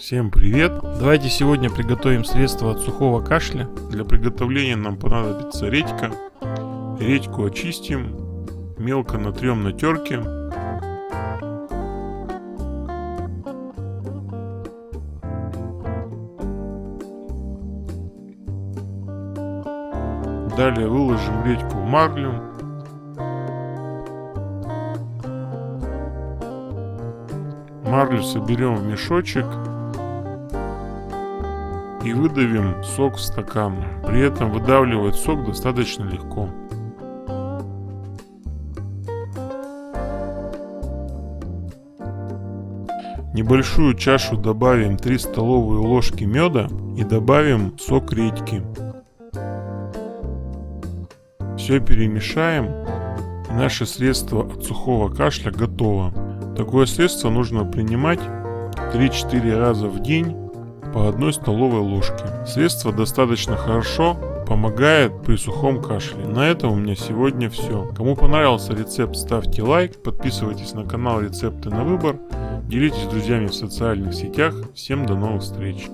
Всем привет! Давайте сегодня приготовим средство от сухого кашля. Для приготовления нам понадобится редька. Редьку очистим, мелко натрем на терке. Далее выложим редьку в марлю. Марлю соберем в мешочек и выдавим сок в стакан. При этом выдавливать сок достаточно легко. В небольшую чашу добавим 3 столовые ложки меда и добавим сок редьки. Все перемешаем, и наше средство от сухого кашля готово. Такое средство нужно принимать 3-4 раза в день по 1 столовой ложке. Средство достаточно хорошо помогает при сухом кашле. На этом у меня сегодня все. Кому понравился рецепт, ставьте лайк, подписывайтесь на канал Рецепты на выбор, делитесь с друзьями в социальных сетях. Всем до новых встреч!